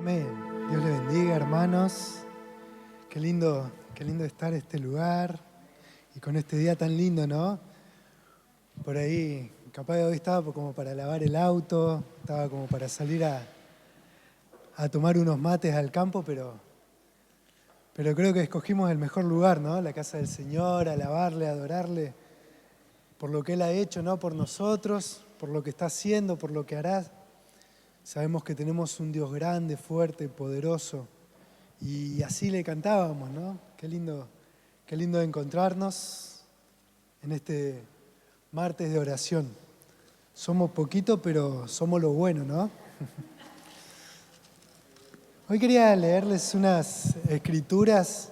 Amén. Dios le bendiga, hermanos. Qué lindo estar en este lugar y con este día tan lindo, ¿no? Por ahí, capaz de hoy estaba como para lavar el auto, estaba como para salir a tomar unos mates al campo, pero creo que escogimos el mejor lugar, ¿no? La casa del Señor, alabarle, adorarle por lo que Él ha hecho, ¿no? Por nosotros, por lo que está haciendo, por lo que hará. Sabemos que tenemos un Dios grande, fuerte, poderoso. Y así le cantábamos, ¿no? Qué lindo encontrarnos en este martes de oración. Somos poquitos, pero somos lo bueno, ¿no? Hoy quería leerles unas escrituras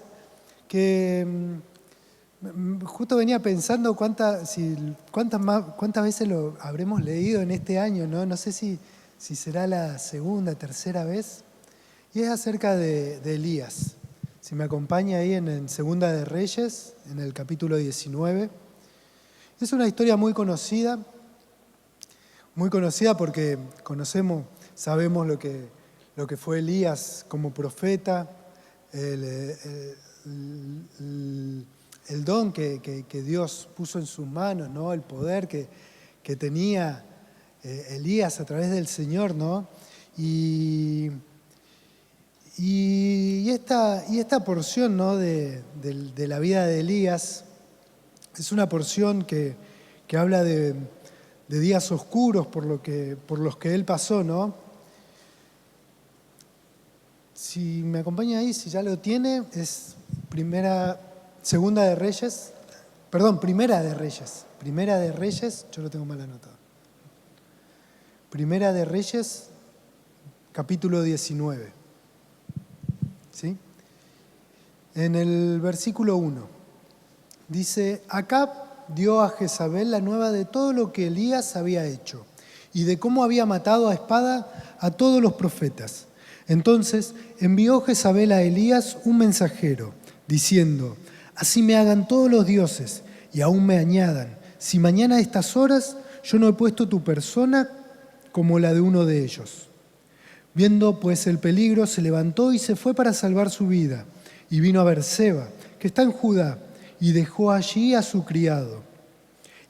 que justo venía pensando cuántas veces lo habremos leído en este año, ¿no? No sé si será la segunda, tercera vez. Y es acerca de Elías. Si me acompaña ahí en Segunda de Reyes, en el capítulo 19. Es una historia muy conocida porque sabemos lo que fue Elías como profeta, el don que Dios puso en sus manos, ¿no? El poder que tenía Elías a través del Señor, ¿no? Y esta porción, ¿no? de la vida de Elías es una porción que habla de días oscuros por los que él pasó, ¿no? Si me acompaña ahí, si ya lo tiene, es Primera de Reyes, yo lo tengo mal anotado. Primera de Reyes, capítulo 19. ¿Sí? En el versículo 1 dice: Acab dio a Jezabel la nueva de todo lo que Elías había hecho y de cómo había matado a espada a todos los profetas. Entonces envió Jezabel a Elías un mensajero, diciendo: Así me hagan todos los dioses y aún me añadan, si mañana a estas horas yo no he puesto tu persona como la de uno de ellos. Viendo pues el peligro, se levantó y se fue para salvar su vida, y vino a Berseba, que está en Judá, y dejó allí a su criado.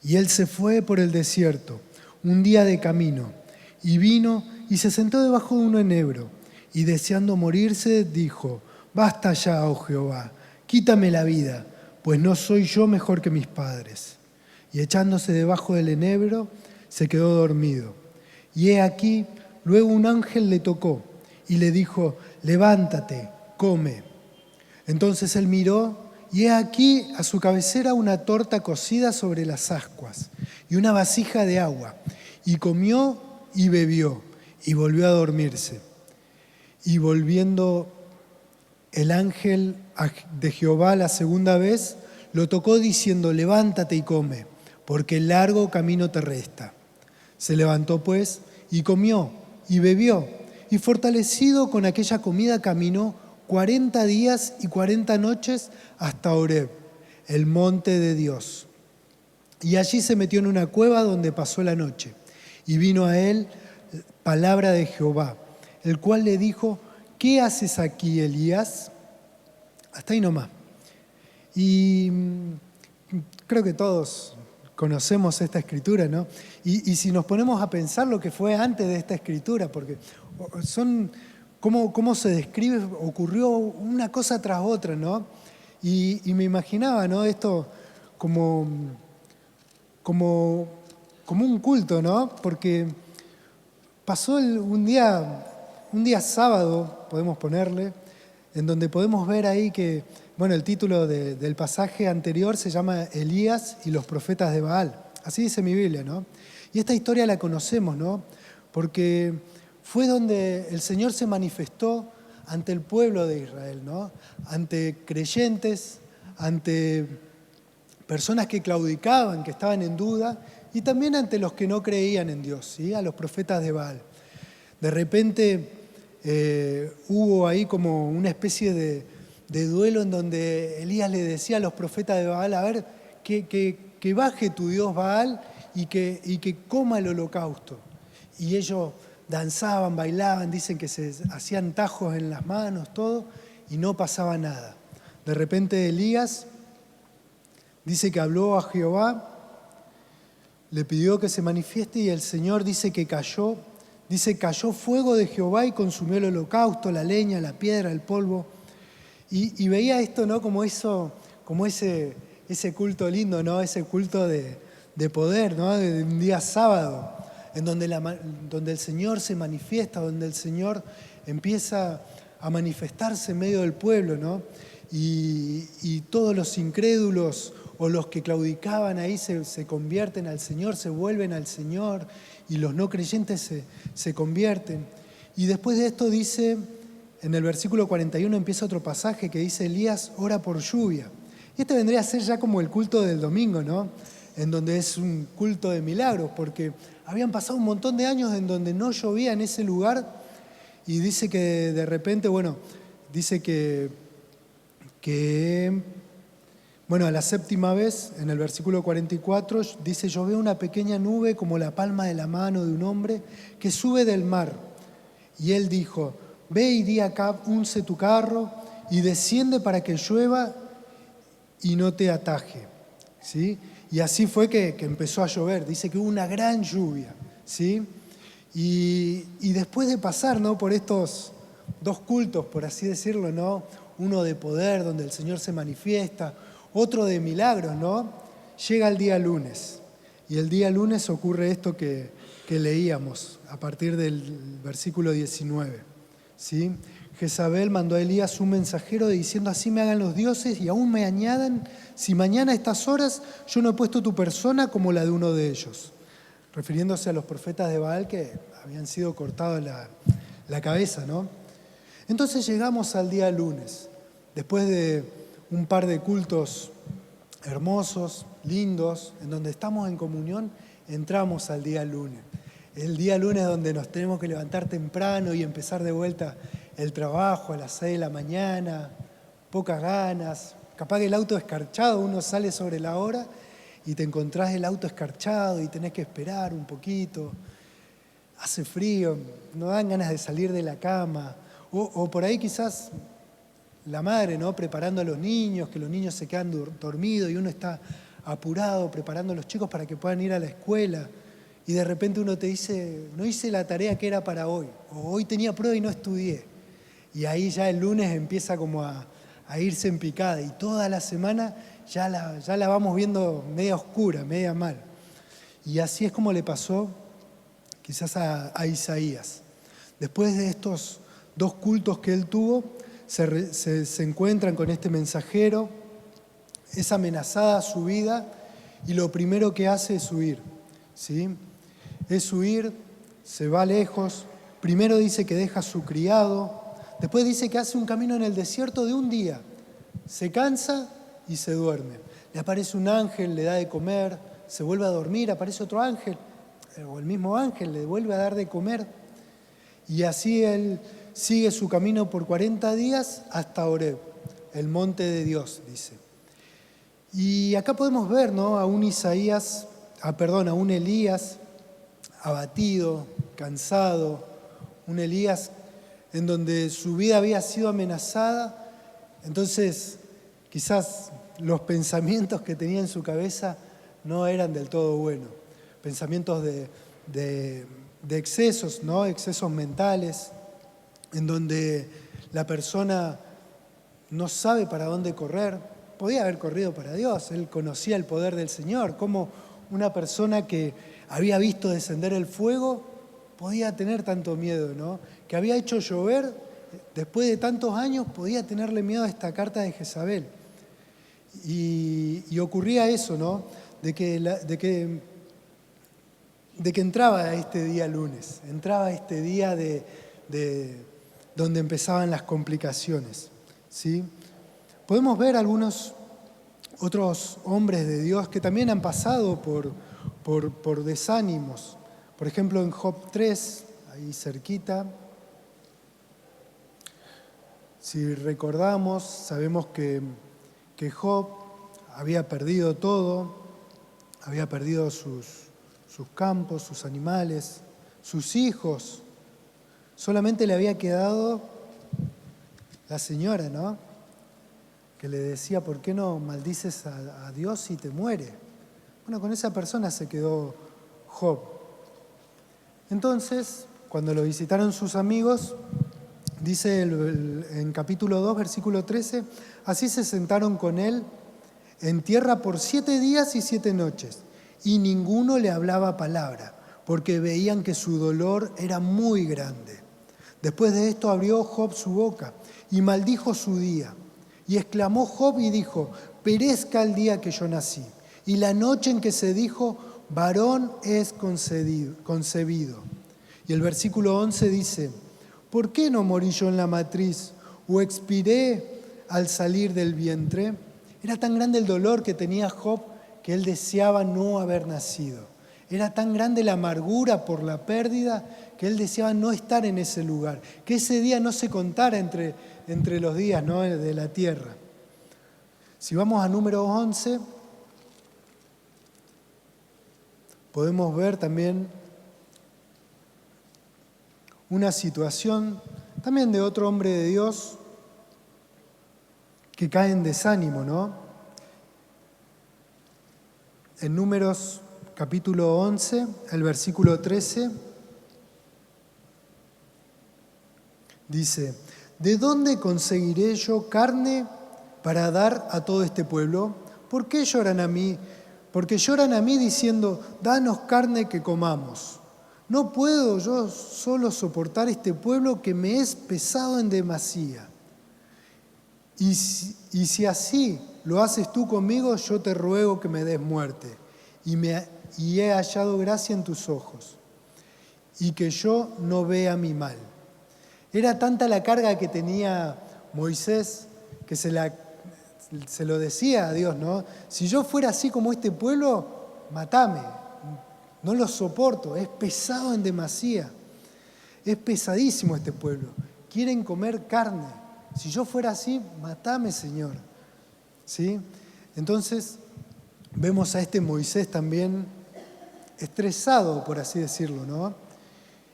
Y él se fue por el desierto, un día de camino, y vino y se sentó debajo de un enebro, y deseando morirse, dijo: Basta ya, oh Jehová, quítame la vida, pues no soy yo mejor que mis padres. Y echándose debajo del enebro, se quedó dormido. Y he aquí, luego un ángel le tocó y le dijo: Levántate, come. Entonces él miró, y he aquí a su cabecera una torta cocida sobre las ascuas y una vasija de agua. Y comió y bebió, y volvió a dormirse. Y volviendo el ángel de Jehová la segunda vez, lo tocó diciendo: Levántate y come, porque el largo camino te resta. Se levantó pues y comió y bebió, y fortalecido con aquella comida caminó 40 días y 40 noches hasta Horeb, el monte de Dios. Y allí se metió en una cueva donde pasó la noche. Y vino a él palabra de Jehová, el cual le dijo: ¿Qué haces aquí, Elías? Hasta ahí nomás. Y creo que todos conocemos esta escritura, ¿no? Y si nos ponemos a pensar lo que fue antes de esta escritura, porque son cómo se describe, ocurrió una cosa tras otra, ¿no? Y me imaginaba, ¿no? Esto como un culto, ¿no? Porque pasó un día sábado, podemos ponerle, en donde podemos ver ahí que, bueno, el título del pasaje anterior se llama Elías y los profetas de Baal. Así dice mi Biblia, ¿no? Y esta historia la conocemos, ¿no? Porque fue donde el Señor se manifestó ante el pueblo de Israel, ¿no? Ante creyentes, ante personas que claudicaban, que estaban en duda, y también ante los que no creían en Dios, ¿sí? A los profetas de Baal. De repente hubo ahí como una especie de duelo en donde Elías le decía a los profetas de Baal: a ver, que baje tu Dios Baal y que coma el holocausto. Y ellos danzaban, bailaban, dicen que se hacían tajos en las manos, todo, y no pasaba nada. De repente Elías dice que habló a Jehová, le pidió que se manifieste y el Señor dice que cayó fuego de Jehová y consumió el holocausto, la leña, la piedra, el polvo. Y veía esto, ¿no? Como ese culto lindo, ¿no? Ese culto de poder, ¿no? De un día sábado, en donde el Señor se manifiesta, donde el Señor empieza a manifestarse en medio del pueblo, ¿no? Y todos los incrédulos o los que claudicaban ahí se convierten al Señor, se vuelven al Señor, y los no creyentes se convierten. Y después de esto dice, en el versículo 41 empieza otro pasaje que dice, Elías ora por lluvia. Y este vendría a ser ya como el culto del domingo, ¿no? En donde es un culto de milagros, porque habían pasado un montón de años en donde no llovía en ese lugar, y dice que de repente, dice que a la séptima vez, en el versículo 44, dice, yo veo una pequeña nube como la palma de la mano de un hombre que sube del mar. Y él dijo, ve y di a Acab, unce tu carro y desciende para que llueva y no te ataje. ¿Sí? Y así fue que empezó a llover. Dice que hubo una gran lluvia. ¿Sí? Y después de pasar, ¿no? por estos dos cultos, por así decirlo, ¿no? Uno de poder, donde el Señor se manifiesta, otro de milagros, ¿no? Llega el día lunes. Y el día lunes ocurre esto que leíamos a partir del versículo 19. ¿Sí? Jezabel mandó a Elías un mensajero diciendo, así me hagan los dioses y aún me añadan, si mañana a estas horas yo no he puesto tu persona como la de uno de ellos. Refiriéndose a los profetas de Baal que habían sido cortados la cabeza, ¿no? Entonces llegamos al día lunes, después de un par de cultos hermosos, lindos, en donde estamos en comunión, entramos al día lunes. El día lunes donde nos tenemos que levantar temprano y empezar de vuelta el trabajo a las 6 de la mañana, pocas ganas, capaz que el auto escarchado, uno sale sobre la hora y te encontrás el auto escarchado y tenés que esperar un poquito, hace frío, no dan ganas de salir de la cama, o por ahí quizás la madre, ¿no? Preparando a los niños, que los niños se quedan dormidos y uno está apurado preparando a los chicos para que puedan ir a la escuela. Y de repente uno te dice, no hice la tarea que era para hoy, o hoy tenía prueba y no estudié. Y ahí ya el lunes empieza como a irse en picada y toda la semana ya la vamos viendo media oscura, media mal. Y así es como le pasó quizás a Isaías. Después de estos dos cultos que él tuvo, se encuentran con este mensajero, es amenazada su vida y lo primero que hace es huir, ¿sí? Es huir, se va lejos, primero dice que deja a su criado, después dice que hace un camino en el desierto de un día, se cansa y se duerme. Le aparece un ángel, le da de comer, se vuelve a dormir, aparece otro ángel, o el mismo ángel le vuelve a dar de comer, y así él sigue su camino por 40 días hasta Horeb, el monte de Dios, dice. Y acá podemos ver, ¿no? a un Elías abatido, cansado, un Elías en donde su vida había sido amenazada. Entonces, quizás los pensamientos que tenía en su cabeza no eran del todo buenos. Pensamientos de excesos, ¿no? Excesos mentales, en donde la persona no sabe para dónde correr. Podía haber corrido para Dios, él conocía el poder del Señor, como una persona que había visto descender el fuego podía tener tanto miedo, ¿no? Que había hecho llover, después de tantos años podía tenerle miedo a esta carta de Jezabel. Y ocurría eso, ¿no? De que entraba este día lunes, entraba este día donde empezaban las complicaciones, ¿sí? Podemos ver algunos otros hombres de Dios que también han pasado por desánimos. Por ejemplo, en Job 3, ahí cerquita, si recordamos, sabemos que Job había perdido todo, había perdido sus campos, sus animales, sus hijos, Solamente le había quedado la señora, ¿no? Que le decía, ¿por qué no maldices a Dios y te muere? Bueno, con esa persona se quedó Job. Entonces, cuando lo visitaron sus amigos, dice en capítulo 2, versículo 13, así se sentaron con él en tierra por 7 días y 7 noches, y ninguno le hablaba palabra, porque veían que su dolor era muy grande. Después de esto abrió Job su boca y maldijo su día. Y exclamó Job y dijo, perezca el día que yo nací, y la noche en que se dijo, varón es concebido. Y el versículo 11 dice, ¿por qué no morí yo en la matriz o expiré al salir del vientre? Era tan grande el dolor que tenía Job que él deseaba no haber nacido. Era tan grande la amargura por la pérdida que él deseaba no estar en ese lugar, que ese día no se contara entre los días, ¿no?, de la tierra. Si vamos a número 11, podemos ver también una situación también de otro hombre de Dios que cae en desánimo, ¿no? En Números capítulo 11, el versículo 13, dice, ¿de dónde conseguiré yo carne para dar a todo este pueblo? ¿Por qué lloran a mí? Porque lloran a mí diciendo, danos carne que comamos. No puedo yo solo soportar este pueblo que me es pesado en demasía. Y si así lo haces tú conmigo, yo te ruego que me des muerte. Y he hallado gracia en tus ojos, y que yo no vea mi mal. Era tanta la carga que tenía Moisés que se lo decía a Dios, ¿no? Si yo fuera así como este pueblo, matame. No lo soporto, es pesado en demasía. Es pesadísimo este pueblo. Quieren comer carne. Si yo fuera así, matame, Señor. ¿Sí? Entonces, vemos a este Moisés también estresado, por así decirlo, ¿no?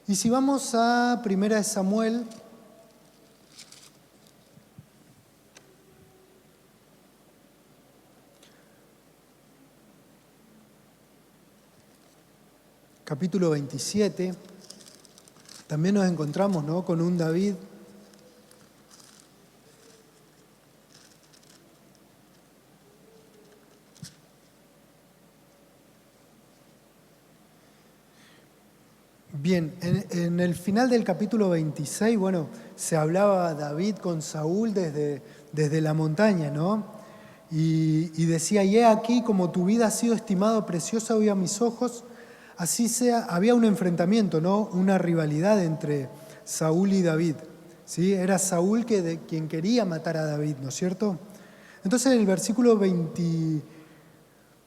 Y si vamos a 1 Samuel, capítulo 27, también nos encontramos, ¿no?, con un David bien. En el final del capítulo 26, bueno, se hablaba David con Saúl desde la montaña, ¿no? Y decía, y he aquí como tu vida ha sido estimado preciosa hoy a mis ojos, así sea. Había un enfrentamiento, ¿no?, una rivalidad entre Saúl y David, ¿sí? Era Saúl quien quería matar a David, ¿no es cierto? Entonces en el versículo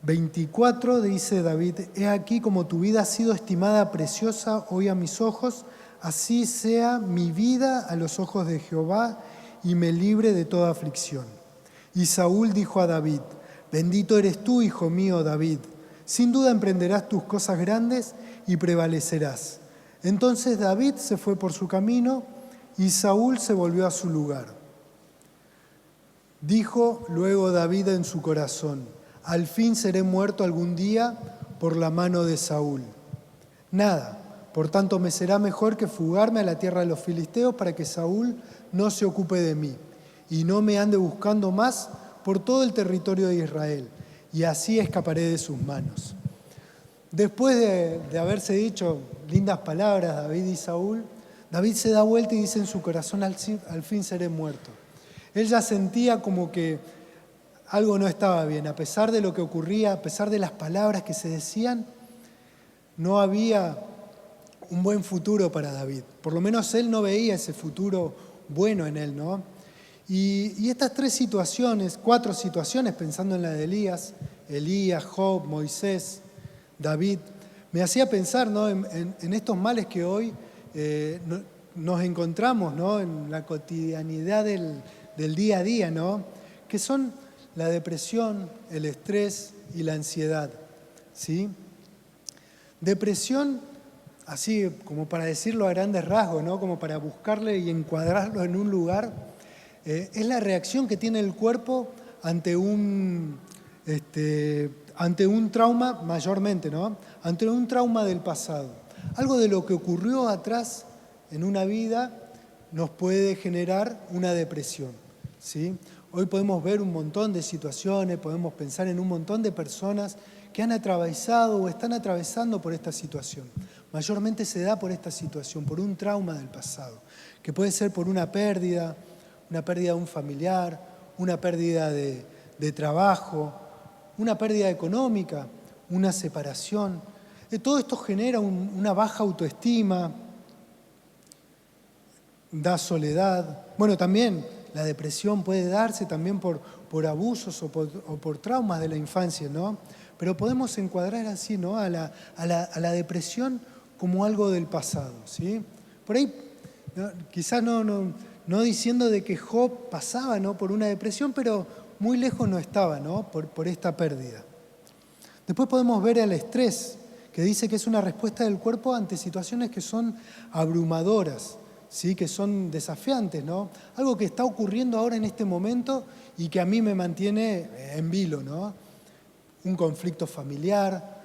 24 dice David, he aquí como tu vida ha sido estimada preciosa hoy a mis ojos, así sea mi vida a los ojos de Jehová y me libre de toda aflicción. Y Saúl dijo a David, bendito eres tú, hijo mío David, sin duda emprenderás tus cosas grandes y prevalecerás. Entonces David se fue por su camino y Saúl se volvió a su lugar. Dijo luego David en su corazón, al fin seré muerto algún día por la mano de Saúl. Nada, por tanto me será mejor que fugarme a la tierra de los filisteos para que Saúl no se ocupe de mí y no me ande buscando más por todo el territorio de Israel, y así escaparé de sus manos. Después de haberse dicho lindas palabras David y Saúl, David se da vuelta y dice en su corazón, al fin seré muerto. Él ya sentía como que algo no estaba bien, a pesar de lo que ocurría, a pesar de las palabras que se decían, no había un buen futuro para David. Por lo menos él no veía ese futuro bueno en él, ¿no? Y estas 4 situaciones, pensando en la de Elías, Job, Moisés, David, me hacía pensar, ¿no?, en estos males que hoy nos encontramos, ¿no?, en la cotidianidad del día a día, ¿no?, que son la depresión, el estrés y la ansiedad, ¿sí? Depresión así como para decirlo a grandes rasgos, ¿no? Como para buscarle y encuadrarlo en un lugar, es la reacción que tiene el cuerpo ante ante un trauma mayormente, ¿no? Ante un trauma del pasado. Algo de lo que ocurrió atrás en una vida nos puede generar una depresión, ¿sí? Hoy podemos ver un montón de situaciones, podemos pensar en un montón de personas que han atravesado o están atravesando por esta situación. Mayormente se da por esta situación, por un trauma del pasado, que puede ser por una pérdida de un familiar, una pérdida de trabajo, una pérdida económica, una separación. Todo esto genera una baja autoestima, da soledad. Bueno, también la depresión puede darse también por abusos o por traumas de la infancia, ¿no? Pero podemos encuadrar así, ¿no? a la depresión como algo del pasado, ¿sí? Por ahí, ¿no? Quizás no diciendo de que Job pasaba, ¿no? por una depresión, pero muy lejos no estaba, ¿no? por esta pérdida. Después podemos ver el estrés, que dice que es una respuesta del cuerpo ante situaciones que son abrumadoras, ¿sí? Que son desafiantes, ¿no? Algo que está ocurriendo ahora en este momento y que a mí me mantiene en vilo, ¿no? Un conflicto familiar,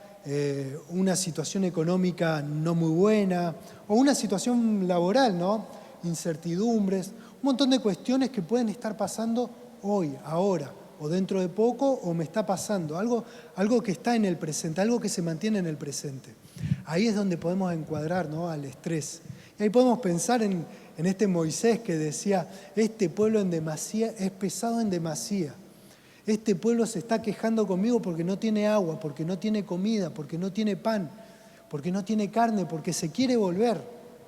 una situación económica no muy buena, o una situación laboral, ¿no? Incertidumbres, un montón de cuestiones que pueden estar pasando hoy, ahora, o dentro de poco, o me está pasando, algo que está en el presente, algo que se mantiene en el presente. Ahí es donde podemos encuadrar, ¿no? al estrés. Y ahí podemos pensar en este Moisés que decía, este pueblo en demasía es pesado en demasía. Este pueblo se está quejando conmigo porque no tiene agua, porque no tiene comida, porque no tiene pan, porque no tiene carne, porque se quiere volver,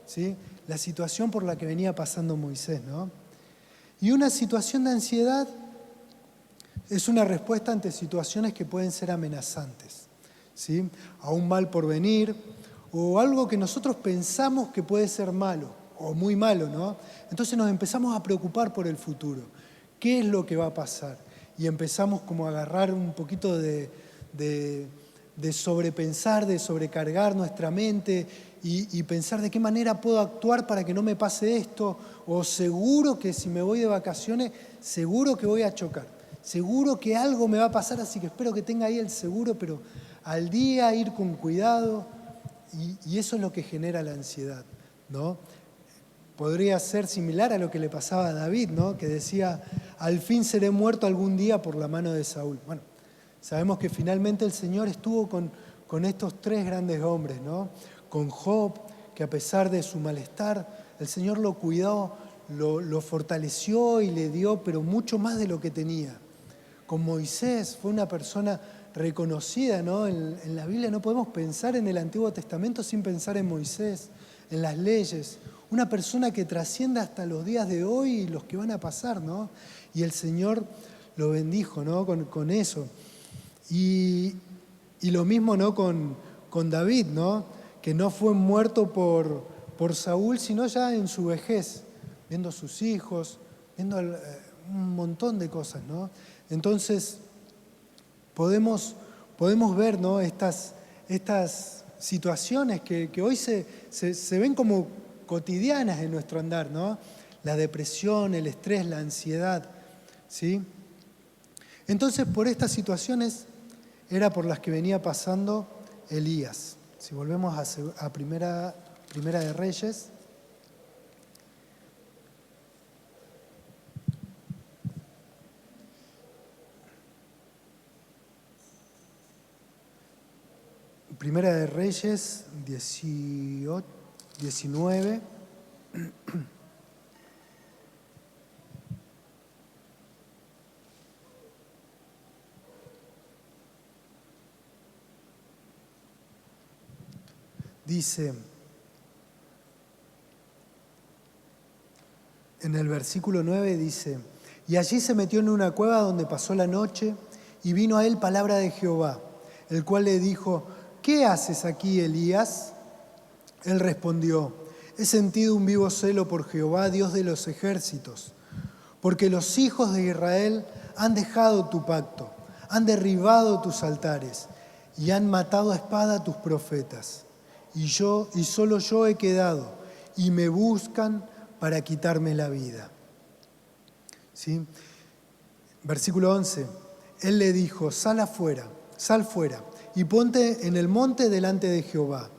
¿sí? La situación por la que venía pasando Moisés, ¿no? Y una situación de ansiedad es una respuesta ante situaciones que pueden ser amenazantes, ¿sí? A un mal porvenir o algo que nosotros pensamos que puede ser malo o muy malo, ¿no? Entonces nos empezamos a preocupar por el futuro. ¿Qué es lo que va a pasar? Y empezamos como a agarrar un poquito de sobrepensar, de sobrecargar nuestra mente y pensar de qué manera puedo actuar para que no me pase esto, o seguro que si me voy de vacaciones, seguro que voy a chocar, seguro que algo me va a pasar, así que espero que tenga ahí el seguro, pero al día ir con cuidado, y eso es lo que genera la ansiedad, ¿no? Podría ser similar a lo que le pasaba a David, ¿no? Que decía, al fin seré muerto algún día por la mano de Saúl. Bueno, sabemos que finalmente el Señor estuvo con estos tres grandes hombres, ¿no? Con Job, que a pesar de su malestar, el Señor lo cuidó, lo fortaleció y le dio, pero mucho más de lo que tenía. Con Moisés fue una persona reconocida, ¿no? En la Biblia no podemos pensar en el Antiguo Testamento sin pensar en Moisés, en las leyes. Una persona que trasciende hasta los días de hoy y los que van a pasar, ¿no? Y el Señor lo bendijo, ¿no? Con eso. Y lo mismo, ¿no? con David, ¿no? Que no fue muerto por Saúl, sino ya en su vejez, viendo a sus hijos, viendo un montón de cosas, ¿no? Entonces, podemos ver, ¿no? estas situaciones que hoy se ven como cotidianas en nuestro andar, ¿no? La depresión, el estrés, la ansiedad, ¿sí? Entonces, por estas situaciones era por las que venía pasando Elías. Si volvemos a Primera de Reyes, Primera de Reyes 19. Dice, en el versículo 9 dice, y allí se metió en una cueva donde pasó la noche, y vino a él palabra de Jehová, el cual le dijo, ¿qué haces aquí, Elías? Él respondió, he sentido un vivo celo por Jehová, Dios de los ejércitos, porque los hijos de Israel han dejado tu pacto, han derribado tus altares y han matado a espada a tus profetas. y solo yo he quedado, y me buscan para quitarme la vida. ¿Sí? Versículo 11. Él le dijo, sal fuera, y ponte en el monte delante de Jehová.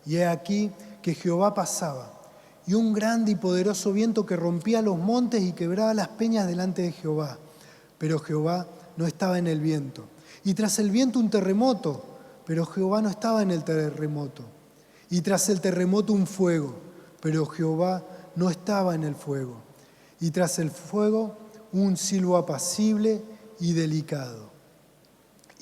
Y he aquí que Jehová pasaba, y un grande y poderoso viento que rompía los montes y quebraba las peñas delante de Jehová. Pero Jehová no estaba en el viento. Y tras el viento un terremoto, pero Jehová no estaba en el terremoto. Y tras el terremoto un fuego, pero Jehová no estaba en el fuego. Y tras el fuego un silbo apacible y delicado.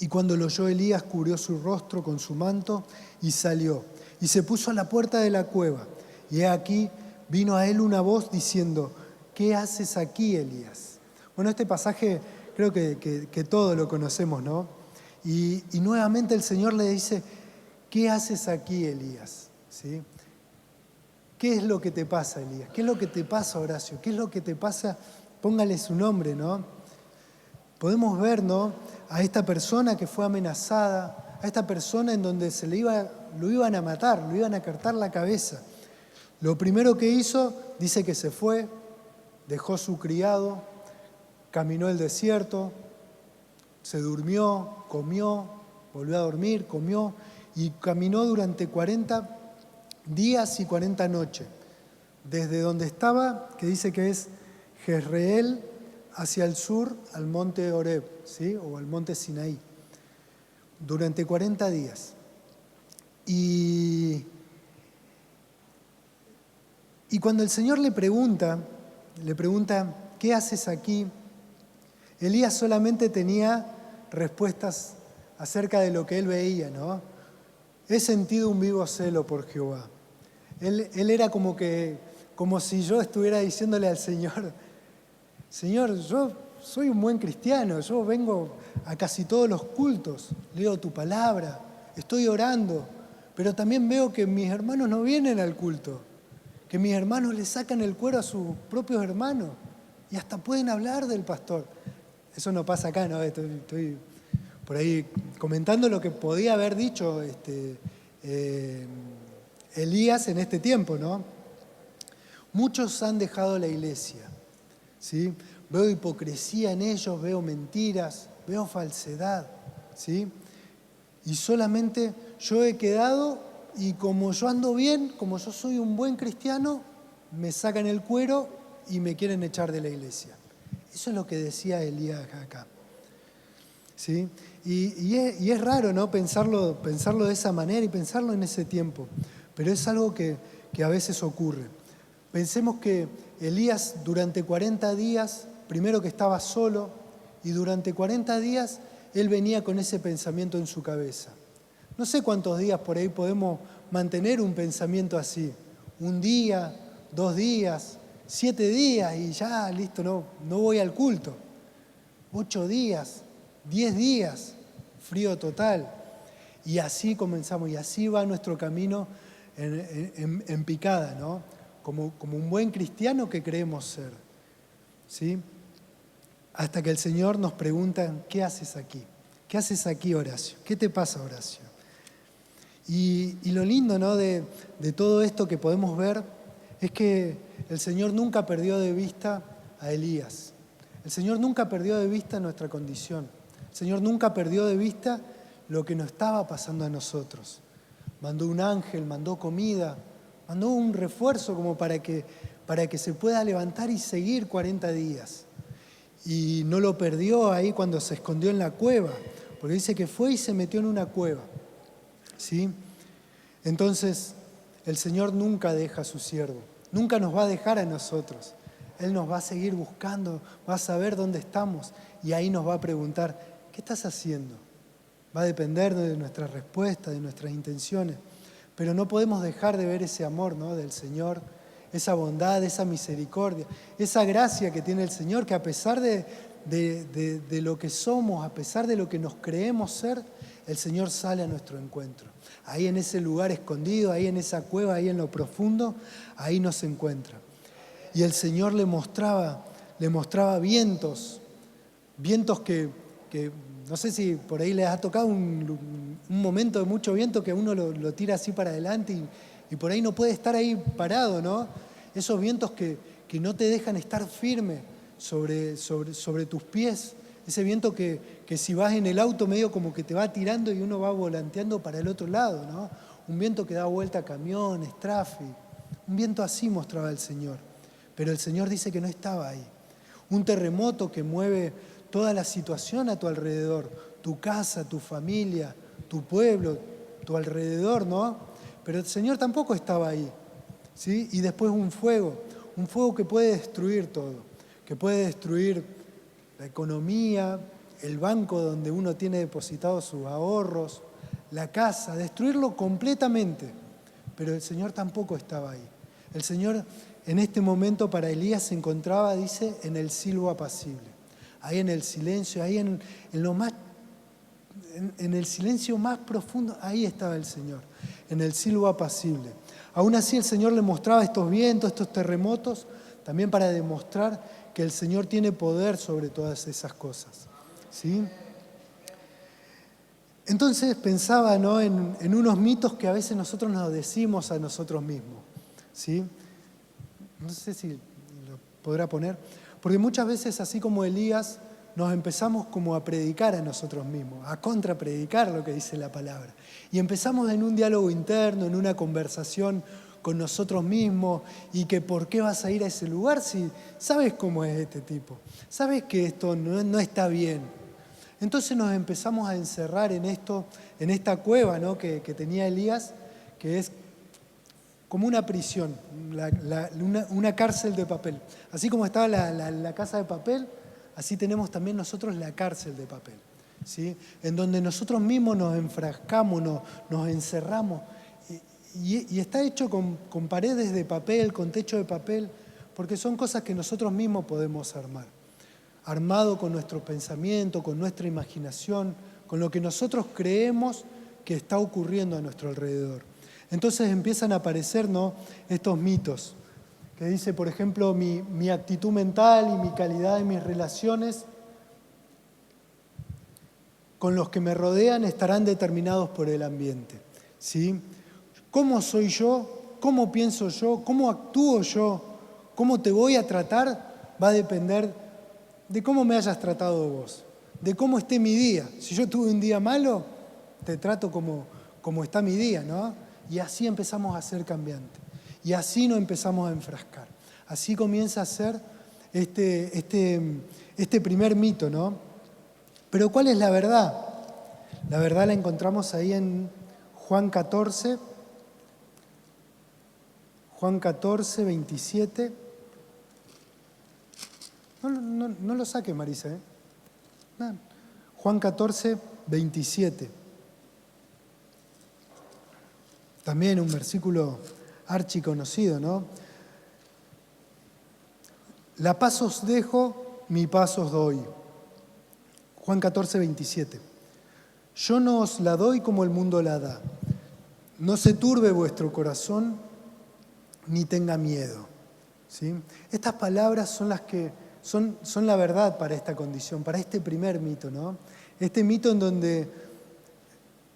Y cuando lo oyó Elías, cubrió su rostro con su manto y salió. Y se puso a la puerta de la cueva. Y he aquí, vino a él una voz diciendo, ¿qué haces aquí, Elías? Bueno, este pasaje creo que todos lo conocemos, ¿no? Y nuevamente el Señor le dice, ¿qué haces aquí, Elías? ¿Sí? ¿Qué es lo que te pasa, Elías? ¿Qué es lo que te pasa, Horacio? ¿Qué es lo que te pasa? Póngale su nombre, ¿no? Podemos ver, ¿no?, a esta persona que fue amenazada, a esta persona en donde lo iban a matar, lo iban a cortar la cabeza. Lo primero que hizo, dice que se fue, dejó su criado, caminó el desierto, se durmió, comió, volvió a dormir, comió y caminó durante 40 días y 40 noches. Desde donde estaba, que dice que es Jezreel, hacia el sur al monte Horeb, ¿sí?, o al monte Sinaí, durante 40 días. Y cuando el Señor le pregunta, ¿qué haces aquí?, Elías solamente tenía respuestas acerca de lo que él veía, ¿no? He sentido un vivo celo por Jehová. Él era como si yo estuviera diciéndole al Señor, Señor, yo soy un buen cristiano, yo vengo a casi todos los cultos, leo tu palabra, estoy orando, pero también veo que mis hermanos no vienen al culto, que mis hermanos le sacan el cuero a sus propios hermanos y hasta pueden hablar del pastor. Eso no pasa acá, ¿no? Estoy por ahí comentando lo que podía haber dicho Elías en este tiempo, ¿no? Muchos han dejado la iglesia, ¿sí? Veo hipocresía en ellos, veo mentiras, veo falsedad, ¿sí? Y solamente yo he quedado y como yo ando bien, como yo soy un buen cristiano, me sacan el cuero y me quieren echar de la iglesia. Eso es lo que decía Elías acá, ¿sí? Y es raro, ¿no?, pensarlo de esa manera y pensarlo en ese tiempo, pero es algo que a veces ocurre. Pensemos que Elías durante 40 días, primero que estaba solo, y durante 40 días él venía con ese pensamiento en su cabeza. No sé cuántos días por ahí podemos mantener un pensamiento así. Un día, 2 días, 7 días y ya, listo, no voy al culto. 8 días, 10 días, frío total. Y así comenzamos, y así va nuestro camino en picada, ¿no? Como un buen cristiano que creemos ser, ¿sí? Hasta que el Señor nos pregunta, ¿qué haces aquí? ¿Qué haces aquí, Horacio? ¿Qué te pasa, Horacio? Y lo lindo, ¿no?, de todo esto que podemos ver es que el Señor nunca perdió de vista a Elías. El Señor nunca perdió de vista nuestra condición. El Señor nunca perdió de vista lo que nos estaba pasando a nosotros. Mandó un ángel, mandó comida, mandó un refuerzo como para que se pueda levantar y seguir 40 días. Y no lo perdió ahí cuando se escondió en la cueva, porque dice que fue y se metió en una cueva, ¿sí? Entonces, el Señor nunca deja a su siervo, nunca nos va a dejar a nosotros. Él nos va a seguir buscando, va a saber dónde estamos y ahí nos va a preguntar, ¿qué estás haciendo? Va a depender de nuestra respuesta, de nuestras intenciones, pero no podemos dejar de ver ese amor, ¿no?, del Señor, esa bondad, esa misericordia, esa gracia que tiene el Señor, que a pesar de lo que somos, a pesar de lo que nos creemos ser, el Señor sale a nuestro encuentro. Ahí en ese lugar escondido, ahí en esa cueva, ahí en lo profundo, ahí nos encuentra. Y el Señor le mostraba vientos que no sé si por ahí les ha tocado un momento de mucho viento que uno lo tira así para adelante y por ahí no puede estar ahí parado, ¿no? Esos vientos que no te dejan estar firme sobre tus pies. Ese viento que si vas en el auto medio como que te va tirando y uno va volanteando para el otro lado, ¿no? Un viento que da vuelta a camiones, tráfico. Un viento así mostraba el Señor. Pero el Señor dice que no estaba ahí. Un terremoto que mueve toda la situación a tu alrededor, tu casa, tu familia, tu pueblo, tu alrededor, ¿no? Pero el Señor tampoco estaba ahí, ¿sí? Y después un fuego que puede destruir todo, que puede destruir la economía, el banco donde uno tiene depositados sus ahorros, la casa, destruirlo completamente. Pero el Señor tampoco estaba ahí. El Señor en este momento para Elías se encontraba, dice, en el silbo apacible. Ahí en el silencio, ahí en el silencio más profundo, ahí estaba el Señor, en el silbo apacible. Aún así el Señor le mostraba estos vientos, estos terremotos, también para demostrar que el Señor tiene poder sobre todas esas cosas, ¿sí? Entonces pensaba, ¿no?, en unos mitos que a veces nosotros nos decimos a nosotros mismos, ¿sí? No sé si lo podrá poner, porque muchas veces, así como Elías, nos empezamos como a predicar a nosotros mismos, a contrapredicar lo que dice la palabra. Y empezamos en un diálogo interno, en una conversación con nosotros mismos, y que por qué vas a ir a ese lugar si sabes cómo es este tipo, sabes que esto no está bien. Entonces nos empezamos a encerrar en esto, en esta cueva, ¿no?, que tenía Elías, que es como una prisión, una cárcel de papel. Así como estaba la casa de papel, así tenemos también nosotros la cárcel de papel, ¿sí? En donde nosotros mismos nos enfrascamos, nos encerramos. Y está hecho con paredes de papel, con techo de papel, porque son cosas que nosotros mismos podemos armar. Armado con nuestro pensamiento, con nuestra imaginación, con lo que nosotros creemos que está ocurriendo a nuestro alrededor. Entonces empiezan a aparecer, ¿no?, estos mitos, que dice, por ejemplo, mi actitud mental y mi calidad de mis relaciones con los que me rodean estarán determinados por el ambiente, ¿sí? ¿Cómo soy yo? ¿Cómo pienso yo? ¿Cómo actúo yo? ¿Cómo te voy a tratar? Va a depender de cómo me hayas tratado vos, de cómo esté mi día. Si yo tuve un día malo, te trato como está mi día, ¿no? Y así empezamos a ser cambiantes. Y así nos empezamos a enfrascar. Así comienza a ser este primer mito, ¿no? Pero ¿cuál es la verdad? La verdad la encontramos ahí en Juan 14, 27. No lo saque, Marisa, ¿eh? No. Juan 14, 27. También un versículo archiconocido, ¿no? La paz os dejo, mi paz os doy. Juan 14, 27. Yo no os la doy como el mundo la da. No se turbe vuestro corazón, ni tenga miedo. ¿Sí? Estas palabras son las que son la verdad para esta condición, para este primer mito, ¿no? Este mito en donde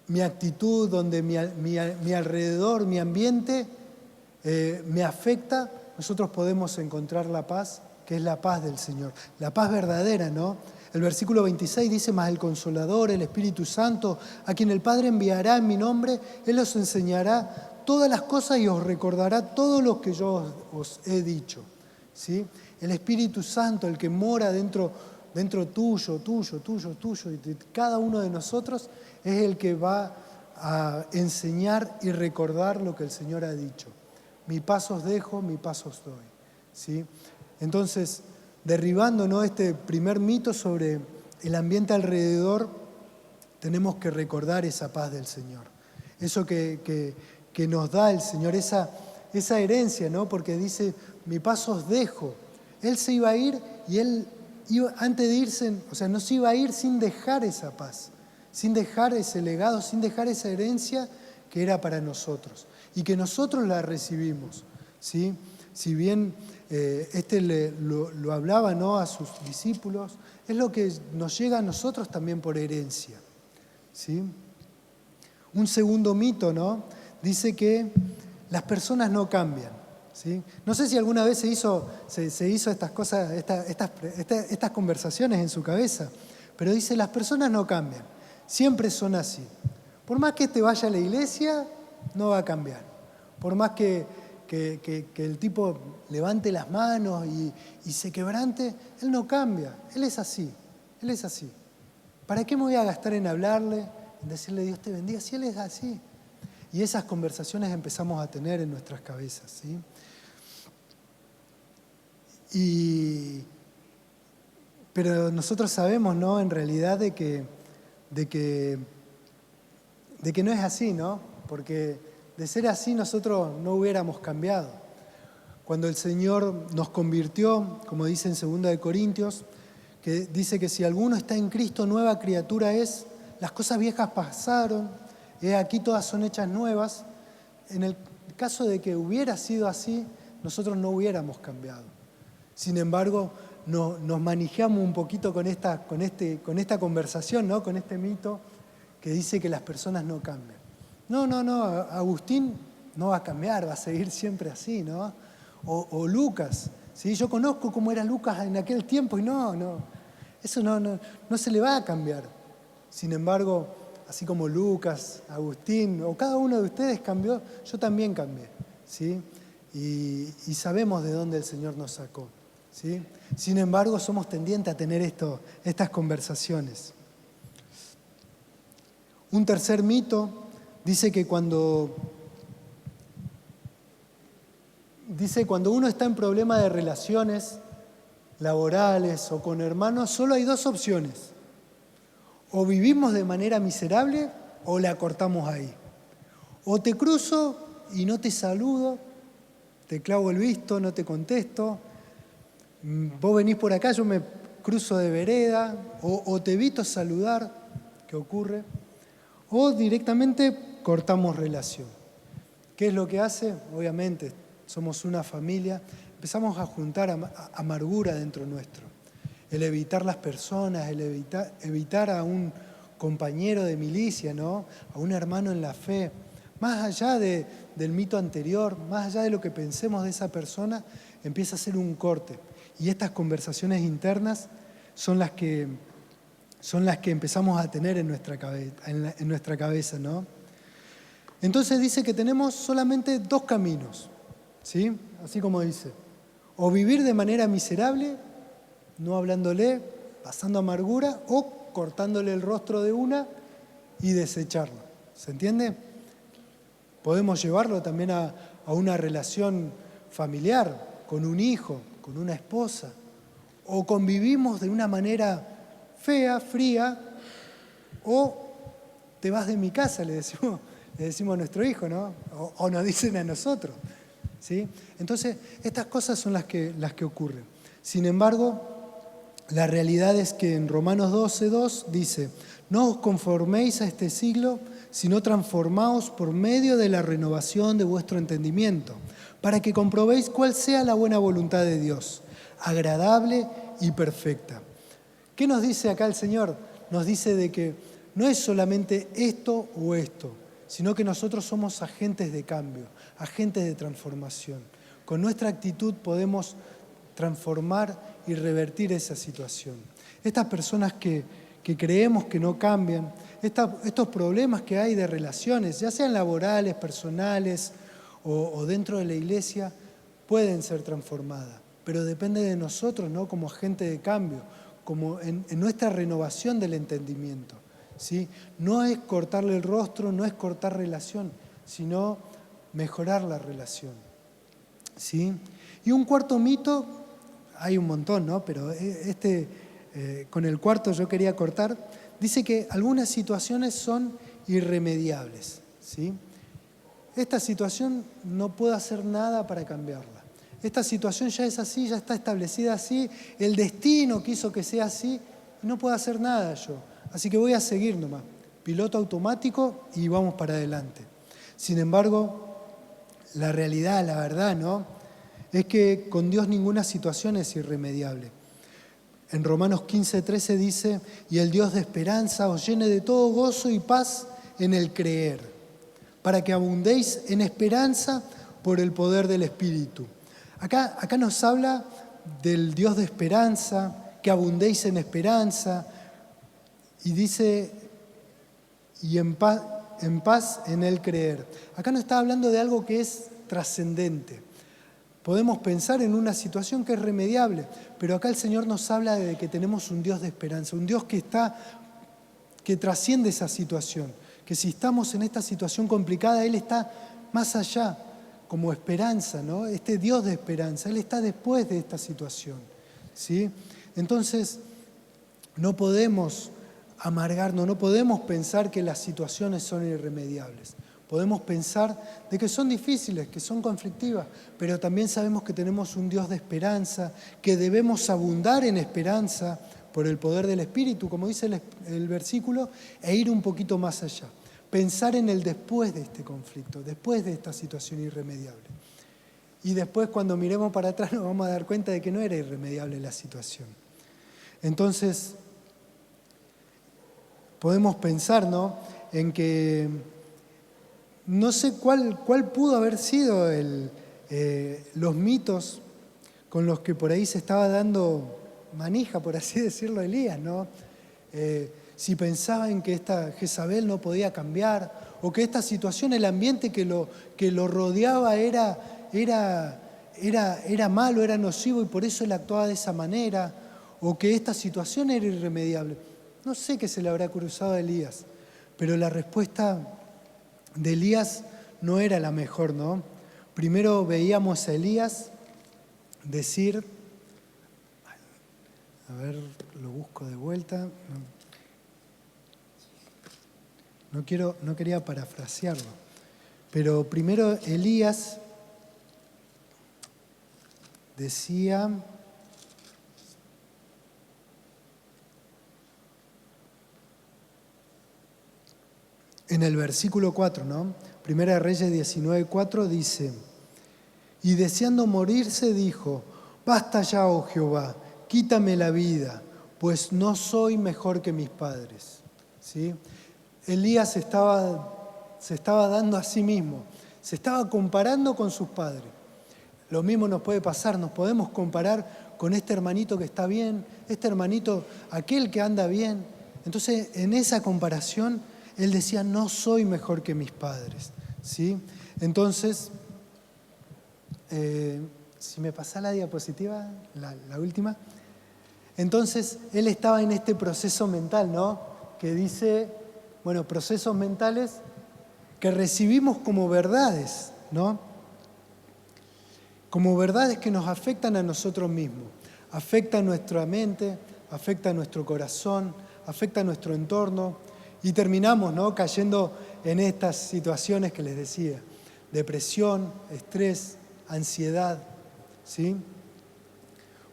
mi actitud, donde mi alrededor, mi ambiente me afecta, nosotros podemos encontrar la paz, que es la paz del Señor, la paz verdadera, ¿no? El versículo 26 dice, mas el Consolador, el Espíritu Santo, a quien el Padre enviará en mi nombre, Él os enseñará todas las cosas y os recordará todo lo que yo os he dicho, ¿sí? El Espíritu Santo, el que mora dentro tuyo, y de cada uno de nosotros, es el que va a enseñar y recordar lo que el Señor ha dicho. Mi paz os dejo, mi paz os doy, ¿sí? Entonces, derribando, ¿no?, este primer mito sobre el ambiente alrededor, tenemos que recordar esa paz del Señor. Eso que nos da el Señor, esa herencia, ¿no? Porque dice, mi paz os dejo. Él se iba a ir y Él iba, antes de irse, o sea, no se iba a ir sin dejar esa paz, sin dejar ese legado, sin dejar esa herencia que era para nosotros y que nosotros la recibimos, ¿sí? si bien lo hablaba, ¿no?, a sus discípulos, es lo que nos llega a nosotros también por herencia, ¿sí? Un segundo mito, ¿no?, dice que las personas no cambian, ¿sí? No sé si alguna vez se hizo estas cosas, estas conversaciones en su cabeza, pero dice, las personas no cambian, siempre son así. Por más que te vaya a la iglesia, no va a cambiar. Por más que el tipo levante las manos y se quebrante, él no cambia, él es así, él es así. ¿Para qué me voy a gastar en hablarle, en decirle Dios te bendiga, si él es así? Y esas conversaciones empezamos a tener en nuestras cabezas, ¿sí? Pero nosotros sabemos, ¿no?, en realidad de que no es así, ¿no? Porque de ser así nosotros no hubiéramos cambiado. Cuando el Señor nos convirtió, como dice en 2 Corintios, que dice que si alguno está en Cristo, nueva criatura es, las cosas viejas pasaron, aquí todas son hechas nuevas. En el caso de que hubiera sido así, nosotros no hubiéramos cambiado. Sin embargo, nos manejamos un poquito con esta conversación, ¿no?, con este mito que dice que las personas no cambian. No, Agustín no va a cambiar, va a seguir siempre así, ¿no? O Lucas, ¿sí? Yo conozco cómo era Lucas en aquel tiempo y eso no se le va a cambiar. Sin embargo, así como Lucas, Agustín o cada uno de ustedes cambió, yo también cambié, ¿sí? Y sabemos de dónde el Señor nos sacó, ¿sí? Sin embargo, somos tendientes a tener estas conversaciones. Un tercer mito dice que cuando uno está en problema de relaciones laborales o con hermanos, solo hay dos opciones. O vivimos de manera miserable o la cortamos ahí. O te cruzo y no te saludo, te clavo el visto, no te contesto. Vos venís por acá, yo me cruzo de vereda, o te evito saludar, ¿qué ocurre? O directamente cortamos relación. ¿Qué es lo que hace? Obviamente, somos una familia, empezamos a juntar amargura dentro nuestro. El evitar las personas, el evitar a un compañero de milicia, ¿no?, a un hermano en la fe. Más allá del mito anterior, más allá de lo que pensemos de esa persona, empieza a ser un corte. Y estas conversaciones internas son las que empezamos a tener en nuestra cabeza, ¿no? Entonces dice que tenemos solamente dos caminos, ¿sí? Así como dice, o vivir de manera miserable, no hablándole, pasando amargura, o cortándole el rostro de una y desecharlo. ¿Se entiende? Podemos llevarlo también a una relación familiar, con un hijo, con una esposa, o convivimos de una manera fea, fría, o te vas de mi casa, le decimos a nuestro hijo, ¿no? O nos dicen a nosotros, ¿sí? Entonces, estas cosas son las que ocurren. Sin embargo, la realidad es que en Romanos 12:2 dice, no os conforméis a este siglo, sino transformaos por medio de la renovación de vuestro entendimiento, para que comprobéis cuál sea la buena voluntad de Dios, agradable y perfecta. ¿Qué nos dice acá el Señor? Nos dice de que no es solamente esto o esto, sino que nosotros somos agentes de cambio, agentes de transformación. Con nuestra actitud podemos transformar y revertir esa situación. Estas personas que creemos que no cambian, estos problemas que hay de relaciones, ya sean laborales, personales o dentro de la iglesia, pueden ser transformadas, pero depende de nosotros, ¿no?, como agente de cambio, como en nuestra renovación del entendimiento, ¿sí? No es cortarle el rostro, no es cortar relación, sino mejorar la relación, ¿sí? Y un cuarto mito, hay un montón, ¿no?, pero con el cuarto yo quería cortar, dice que algunas situaciones son irremediables, ¿sí? Esta situación no puedo hacer nada para cambiarla. Esta situación ya es así, ya está establecida así, el destino quiso que sea así, y no puedo hacer nada yo. Así que voy a seguir nomás, piloto automático y vamos para adelante. Sin embargo, la realidad, la verdad, ¿no?, es que con Dios ninguna situación es irremediable. En Romanos 15:13 dice, y el Dios de esperanza os llene de todo gozo y paz en el creer, para que abundéis en esperanza por el poder del Espíritu. Acá nos habla del Dios de esperanza, que abundéis en esperanza, y dice, y en paz en el creer. Acá nos está hablando de algo que es trascendente. Podemos pensar en una situación que es remediable, pero acá el Señor nos habla de que tenemos un Dios de esperanza, un Dios que trasciende esa situación, que si estamos en esta situación complicada, Él está más allá, como esperanza, ¿no? Este Dios de esperanza, Él está después de esta situación, ¿sí? Entonces, no podemos amargarnos, no podemos pensar que las situaciones son irremediables. Podemos pensar de que son difíciles, que son conflictivas, pero también sabemos que tenemos un Dios de esperanza, que debemos abundar en esperanza por el poder del Espíritu, como dice el versículo, e ir un poquito más allá. Pensar en el después de este conflicto, después de esta situación irremediable. Y después, cuando miremos para atrás, nos vamos a dar cuenta de que no era irremediable la situación. Entonces, podemos pensar, ¿no?, en que no sé cuál pudo haber sido los mitos con los que por ahí se estaba dando manija, por así decirlo, Elías, ¿no? Si pensaba en que esta Jezabel no podía cambiar, o que esta situación, el ambiente que lo rodeaba era malo, era nocivo y por eso él actuaba de esa manera, o que esta situación era irremediable. No sé qué se le habrá cruzado a Elías, pero la respuesta de Elías no era la mejor, ¿no? Primero veíamos a Elías decir, a ver, lo busco de vuelta, no quería parafrasearlo, pero primero Elías decía, en el versículo 4, ¿no? Primera de Reyes 19:4 dice, y deseando morirse dijo, basta ya, oh Jehová, quítame la vida, pues no soy mejor que mis padres. ¿Sí? Elías se estaba dando a sí mismo, se estaba comparando con sus padres. Lo mismo nos puede pasar, nos podemos comparar con este hermanito que está bien, este hermanito, aquel que anda bien. Entonces, en esa comparación, él decía, no soy mejor que mis padres, ¿sí? Entonces, si me pasa la diapositiva, la última. Entonces, él estaba en este proceso mental, ¿no? Que dice, bueno, procesos mentales que recibimos como verdades, ¿no? Como verdades que nos afectan a nosotros mismos. Afectan nuestra mente, afectan nuestro corazón, afectan nuestro entorno. Y terminamos, ¿no?, cayendo en estas situaciones que les decía. Depresión, estrés, ansiedad, ¿sí?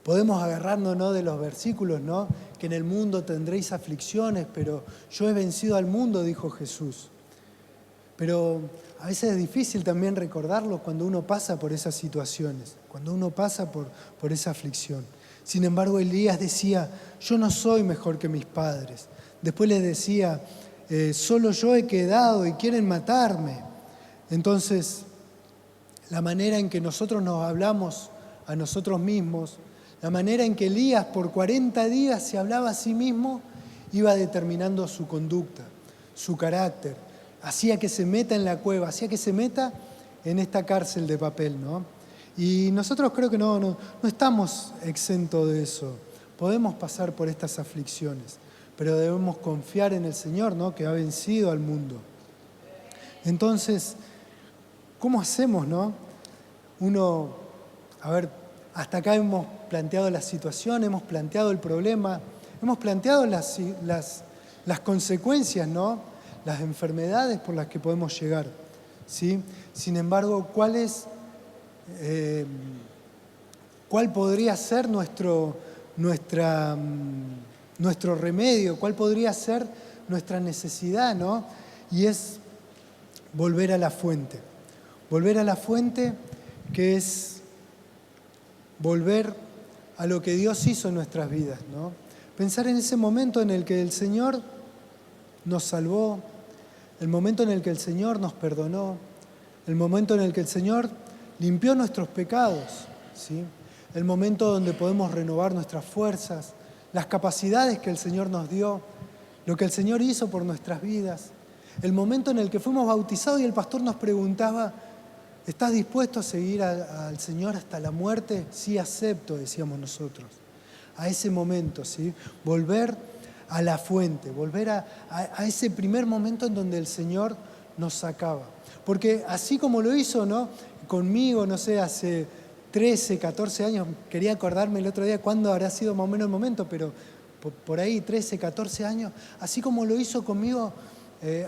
Podemos agarrarnos, ¿no?, de los versículos, ¿no?, que en el mundo tendréis aflicciones, pero yo he vencido al mundo, dijo Jesús. Pero a veces es difícil también recordarlo cuando uno pasa por esas situaciones, cuando uno pasa por esa aflicción. Sin embargo, Elías decía, yo no soy mejor que mis padres. Después les decía, solo yo he quedado y quieren matarme. Entonces, la manera en que nosotros nos hablamos a nosotros mismos, la manera en que Elías por 40 días se hablaba a sí mismo, iba determinando su conducta, su carácter. Hacía que se meta en la cueva, hacía que se meta en esta cárcel de papel, ¿no? Y nosotros creo que no estamos exentos de eso. Podemos pasar por estas aflicciones, pero debemos confiar en el Señor, ¿no?, que ha vencido al mundo. Entonces, ¿cómo hacemos, no? Hasta acá hemos planteado la situación, hemos planteado el problema, hemos planteado las consecuencias, ¿no?, las enfermedades por las que podemos llegar, ¿sí? Sin embargo, ¿cuál podría ser nuestro remedio? ¿Cuál podría ser nuestra necesidad, ¿no? Y es volver a la fuente. Volver a la fuente, que es volver a lo que Dios hizo en nuestras vidas, ¿no? Pensar en ese momento en el que el Señor nos salvó, el momento en el que el Señor nos perdonó, el momento en el que el Señor limpió nuestros pecados, ¿sí? El momento donde podemos renovar nuestras fuerzas, las capacidades que el Señor nos dio, lo que el Señor hizo por nuestras vidas, el momento en el que fuimos bautizados y el pastor nos preguntaba: ¿estás dispuesto a seguir al Señor hasta la muerte? Sí, acepto, decíamos nosotros. A ese momento, ¿sí? Volver a la fuente, volver a ese primer momento en donde el Señor nos sacaba. Porque así como lo hizo, ¿no?, conmigo, no sé, hace 13, 14 años, quería acordarme el otro día cuándo habrá sido más o menos el momento, pero por ahí 13, 14 años, así como lo hizo conmigo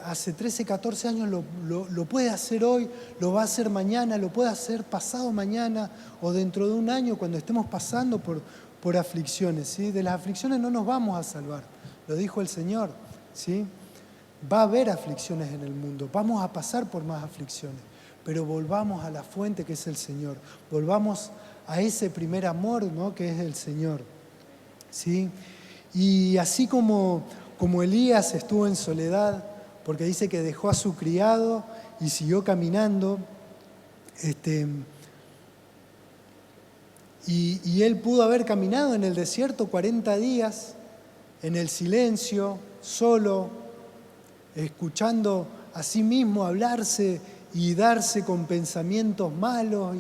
hace 13, 14 años, lo puede hacer hoy, lo va a hacer mañana, lo puede hacer pasado mañana o dentro de un año cuando estemos pasando por aflicciones, ¿sí? De las aflicciones no nos vamos a salvar, lo dijo el Señor, ¿sí? Va a haber aflicciones en el mundo, vamos a pasar por más aflicciones, pero volvamos a la fuente que es el Señor, volvamos a ese primer amor, ¿no?, que es el Señor, ¿sí? Y así como Elías estuvo en soledad, porque dice que dejó a su criado y siguió caminando, y él pudo haber caminado en el desierto 40 días, en el silencio, solo, escuchando a sí mismo hablarse y darse con pensamientos malos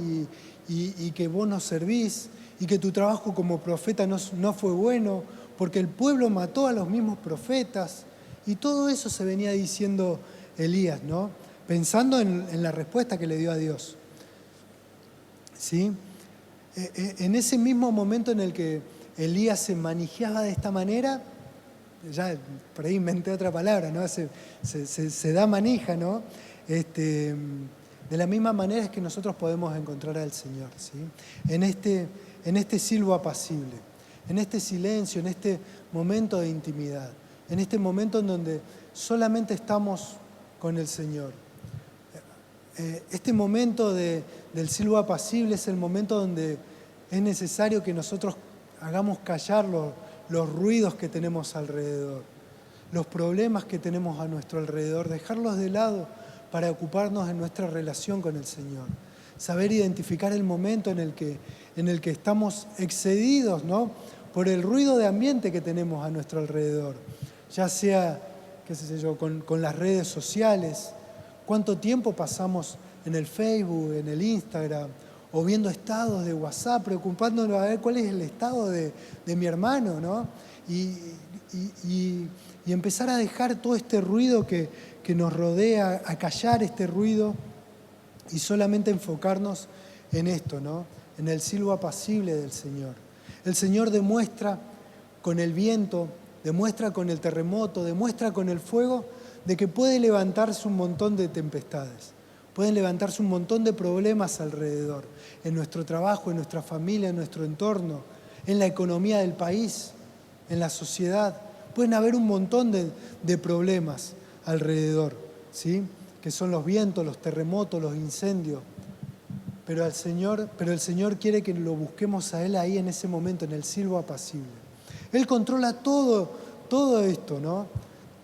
y que vos no servís y que tu trabajo como profeta no fue bueno porque el pueblo mató a los mismos profetas, y todo eso se venía diciendo Elías, ¿no?, pensando en la respuesta que le dio a Dios, ¿sí? En ese mismo momento en el que Elías se manejaba de esta manera, ya por ahí inventé otra palabra, ¿no?, se da manija, ¿no? De la misma manera es que nosotros podemos encontrar al Señor, ¿sí? En este silbo apacible, en este silencio, en este momento de intimidad, en este momento en donde solamente estamos con el Señor. Este momento del silbo apacible es el momento donde es necesario que nosotros hagamos callar los ruidos que tenemos alrededor, los problemas que tenemos a nuestro alrededor, dejarlos de lado para ocuparnos en nuestra relación con el Señor. Saber identificar el momento en el que estamos excedidos, ¿no?, por el ruido de ambiente que tenemos a nuestro alrededor, ya sea, qué sé yo, con las redes sociales, cuánto tiempo pasamos en el Facebook, en el Instagram, o viendo estados de WhatsApp, preocupándonos a ver cuál es el estado de mi hermano, ¿no? Y empezar a dejar todo este ruido que nos rodea, a callar este ruido y solamente enfocarnos en esto, ¿no?, en el silbo apacible del Señor. El Señor demuestra con el viento, demuestra con el terremoto, demuestra con el fuego de que puede levantarse un montón de tempestades, pueden levantarse un montón de problemas alrededor, en nuestro trabajo, en nuestra familia, en nuestro entorno, en la economía del país, en la sociedad. Pueden haber un montón de problemas alrededor, ¿sí?, que son los vientos, los terremotos, los incendios. Pero el Señor quiere que lo busquemos a Él ahí en ese momento, en el silbo apacible. Él controla todo esto, ¿no?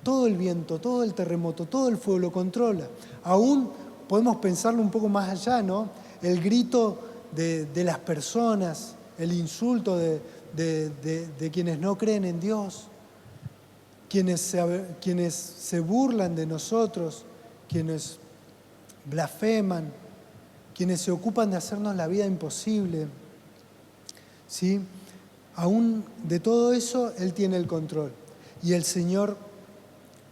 Todo el viento, todo el terremoto, todo el fuego lo controla. Aún podemos pensarlo un poco más allá, ¿no? El grito de las personas, el insulto de quienes no creen en Dios, quienes se burlan de nosotros, quienes blasfeman, quienes se ocupan de hacernos la vida imposible, ¿sí? Aún de todo eso, Él tiene el control. Y el Señor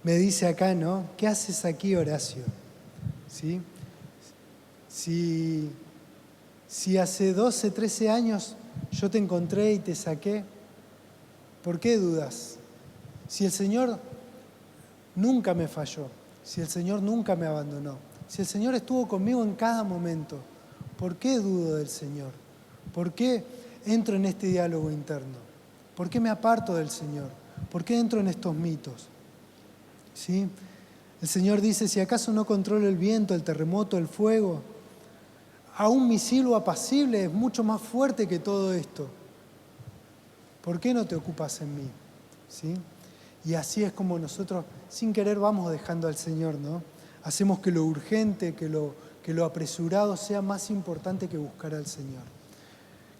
me dice acá, ¿no?, ¿qué haces aquí, Horacio? ¿Sí? Si hace 12, 13 años yo te encontré y te saqué, ¿por qué dudas? Si el Señor nunca me falló, si el Señor nunca me abandonó, si el Señor estuvo conmigo en cada momento, ¿por qué dudo del Señor? ¿Por qué entro en este diálogo interno? ¿Por qué me aparto del Señor? ¿Por qué entro en estos mitos? ¿Sí? El Señor dice, si acaso no controlo el viento, el terremoto, el fuego, a un misil apacible es mucho más fuerte que todo esto. ¿Por qué no te ocupas en mí? ¿Sí? Y así es como nosotros, sin querer, vamos dejando al Señor, ¿no? Hacemos que lo urgente, que lo apresurado sea más importante que buscar al Señor.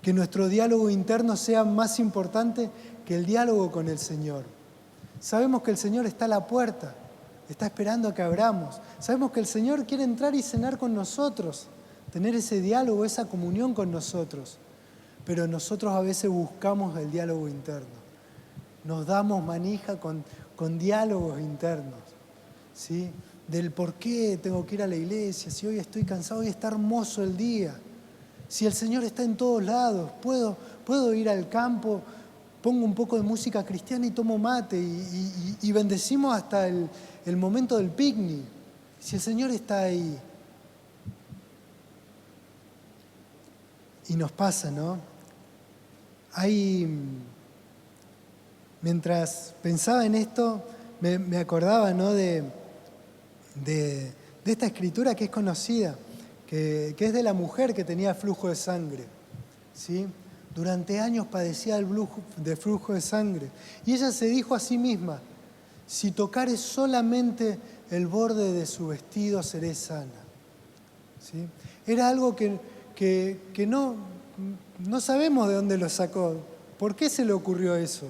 Que nuestro diálogo interno sea más importante que el diálogo con el Señor. Sabemos que el Señor está a la puerta, está esperando a que abramos. Sabemos que el Señor quiere entrar y cenar con nosotros, tener ese diálogo, esa comunión con nosotros. Pero nosotros a veces buscamos el diálogo interno. Nos damos manija con diálogos internos, ¿sí? Del por qué tengo que ir a la iglesia, si hoy estoy cansado, hoy está hermoso el día. Si el Señor está en todos lados, puedo ir al campo, pongo un poco de música cristiana y tomo mate y bendecimos hasta el momento del picnic. Si el Señor está ahí. Y nos pasa, ¿no? Mientras pensaba en esto, me acordaba, ¿no? de esta escritura que es conocida, que es de la mujer que tenía flujo de sangre, ¿sí? Durante años padecía de flujo de sangre. Y ella se dijo a sí misma, si tocare solamente el borde de su vestido, seré sana. ¿Sí? Era algo que no sabemos de dónde lo sacó. ¿Por qué se le ocurrió eso?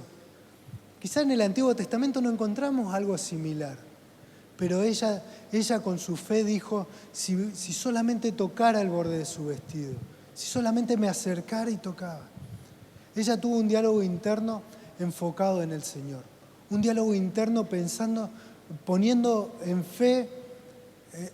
Quizá en el Antiguo Testamento no encontramos algo similar. Pero ella con su fe dijo, si solamente tocara el borde de su vestido, si solamente me acercara y tocaba. Ella tuvo un diálogo interno enfocado en el Señor. Un diálogo interno pensando, poniendo en fe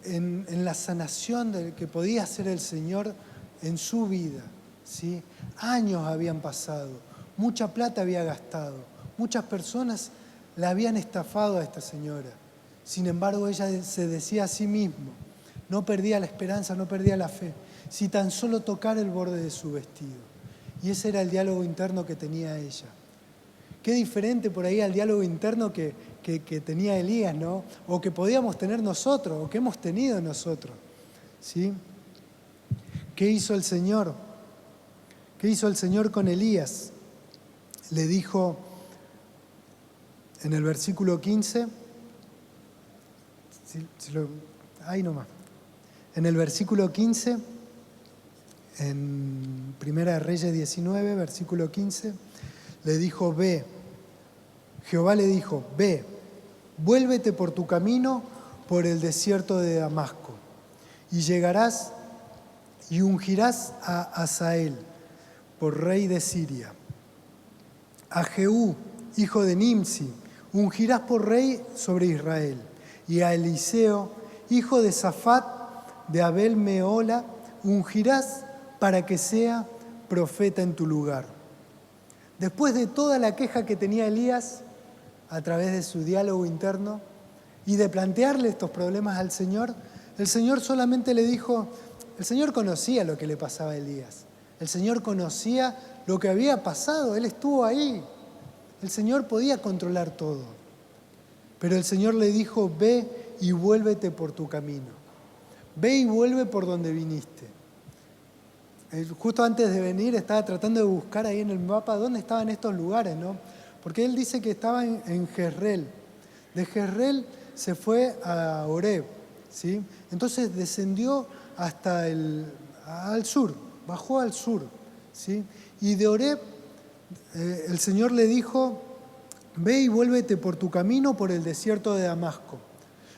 en la sanación que podía hacer el Señor en su vida, ¿sí? Años habían pasado, mucha plata había gastado, muchas personas la habían estafado a esta señora. Sin embargo, ella se decía a sí misma, no perdía la esperanza, no perdía la fe, si tan solo tocara el borde de su vestido. Y ese era el diálogo interno que tenía ella. Qué diferente por ahí al diálogo interno que tenía Elías, ¿no? O que podíamos tener nosotros, o que hemos tenido nosotros, ¿sí? ¿Qué hizo el Señor? ¿Qué hizo el Señor con Elías? Le dijo en el versículo 15, ahí nomás, en el versículo 15, en Primera de Reyes 19, versículo 15, le dijo, ve, Jehová le dijo, ve, vuélvete por tu camino por el desierto de Damasco, y llegarás y ungirás a Hazael por rey de Siria. A Jehú, hijo de Nimsi, ungirás por rey sobre Israel, y a Eliseo, hijo de Safat, de Abel Mehola, ungirás para que sea profeta en tu lugar. Después de toda la queja que tenía Elías, a través de su diálogo interno, y de plantearle estos problemas al Señor, el Señor solamente le dijo, el Señor conocía lo que le pasaba a Elías, el Señor conocía lo que había pasado, Él estuvo ahí, el Señor podía controlar todo, pero el Señor le dijo, ve y vuélvete por tu camino, ve y vuelve por donde viniste. Justo antes de venir estaba tratando de buscar ahí en el mapa dónde estaban estos lugares, ¿no? Porque él dice que estaba en Jezreel. De Jezreel se fue a Oreb, ¿sí? Entonces descendió hasta al sur, bajó al sur, ¿sí? Y de Oreb el Señor le dijo, ve y vuélvete por tu camino por el desierto de Damasco.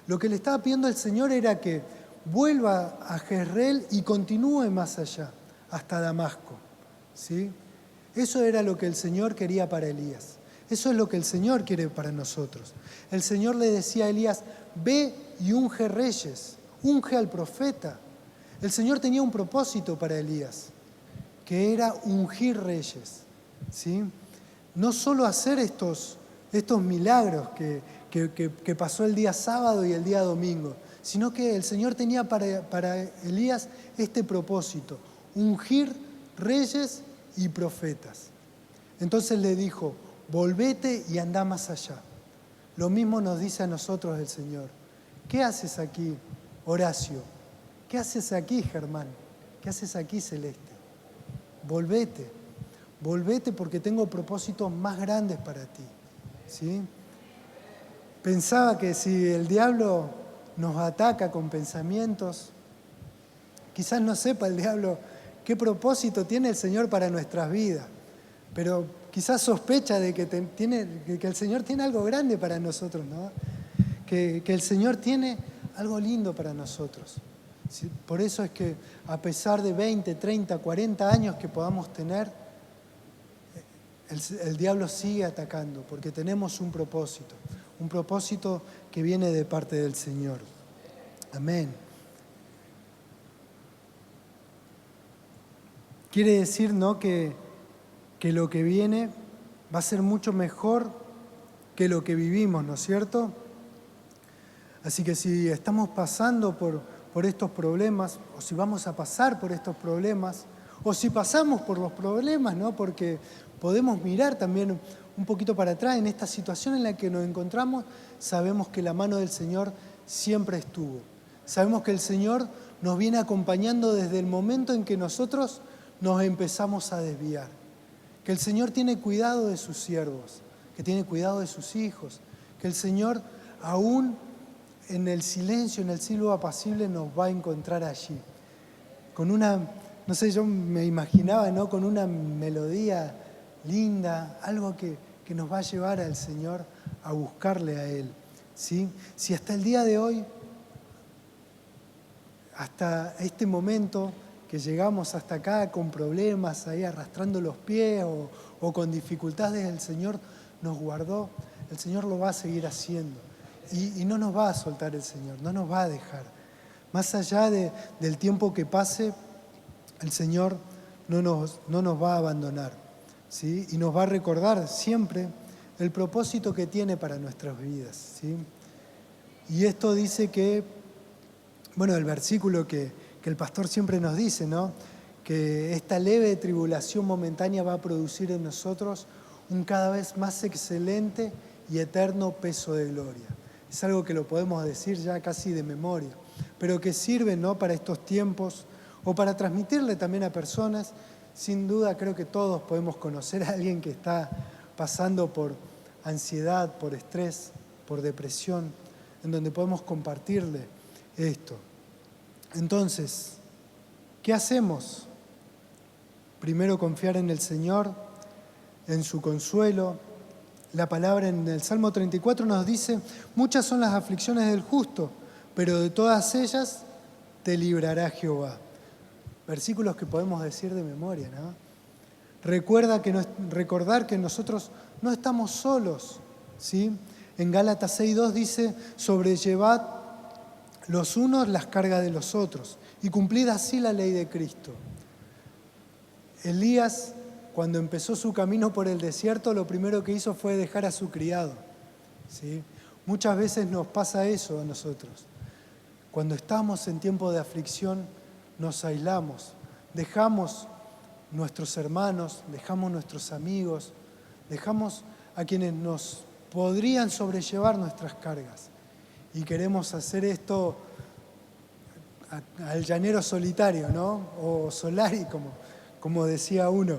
Lo que le estaba pidiendo el Señor era que vuelva a Jezreel y continúe más allá, hasta Damasco, ¿sí? Eso era lo que el Señor quería para Elías. Eso es lo que el Señor quiere para nosotros. El Señor le decía a Elías, ve y unge reyes, unge al profeta. El Señor tenía un propósito para Elías, que era ungir reyes, ¿sí? No solo hacer estos milagros que pasó el día sábado y el día domingo, sino que el Señor tenía para Elías este propósito, ungir reyes y profetas. Entonces le dijo, volvete y anda más allá. Lo mismo nos dice a nosotros el Señor. ¿Qué haces aquí, Horacio? ¿Qué haces aquí, Germán? ¿Qué haces aquí, Celeste? Volvete, volvete porque tengo propósitos más grandes para ti. ¿Sí? Pensaba que si el diablo nos ataca con pensamientos, quizás no sepa el diablo qué propósito tiene el Señor para nuestras vidas, pero quizás sospecha de que el Señor tiene algo grande para nosotros, ¿no? Que el Señor tiene algo lindo para nosotros. ¿Sí? Por eso es que a pesar de 20, 30, 40 años que podamos tener, el diablo sigue atacando, porque tenemos un propósito que viene de parte del Señor. Amén. Quiere decir, ¿no?, que lo que viene va a ser mucho mejor que lo que vivimos, ¿no es cierto? Así que si estamos pasando por estos problemas, o si vamos a pasar por estos problemas, o si pasamos por los problemas, ¿no?, porque podemos mirar también un poquito para atrás en esta situación en la que nos encontramos, sabemos que la mano del Señor siempre estuvo. Sabemos que el Señor nos viene acompañando desde el momento en que nosotros nos empezamos a desviar. Que el Señor tiene cuidado de sus siervos, que tiene cuidado de sus hijos, que el Señor aún en el silencio, en el silbo apacible nos va a encontrar allí. Con una, no sé, yo me imaginaba, ¿no?, con una melodía linda, algo que nos va a llevar al Señor a buscarle a Él. ¿Sí? Si hasta el día de hoy, hasta este momento que llegamos hasta acá con problemas, ahí arrastrando los pies o con dificultades, el Señor nos guardó, el Señor lo va a seguir haciendo. Y no nos va a soltar el Señor, no nos va a dejar. Más allá del tiempo que pase, el Señor no nos va a abandonar, ¿sí? Y nos va a recordar siempre el propósito que tiene para nuestras vidas, ¿sí? Y esto dice que, bueno, el versículo que el pastor siempre nos dice, ¿no?, que esta leve tribulación momentánea va a producir en nosotros un cada vez más excelente y eterno peso de gloria. Es algo que lo podemos decir ya casi de memoria, pero que sirve, ¿no?, para estos tiempos o para transmitirle también a personas. Sin duda creo que todos podemos conocer a alguien que está pasando por ansiedad, por estrés, por depresión, en donde podemos compartirle esto. Entonces, ¿qué hacemos? Primero confiar en el Señor, en su consuelo. La palabra en el Salmo 34 nos dice: muchas son las aflicciones del justo, pero de todas ellas te librará Jehová. Versículos que podemos decir de memoria, ¿no? Recordar que nosotros no estamos solos, ¿sí? En Gálatas 6:2 dice: sobrellevad los unos las cargas de los otros y cumplid así la ley de Cristo. Elías, cuando empezó su camino por el desierto, lo primero que hizo fue dejar a su criado, ¿sí? Muchas veces nos pasa eso a nosotros. Cuando estamos en tiempo de aflicción, nos aislamos, dejamos nuestros hermanos, dejamos nuestros amigos, dejamos a quienes nos podrían sobrellevar nuestras cargas. Y queremos hacer esto al llanero solitario, ¿no? O Solari, como decía uno.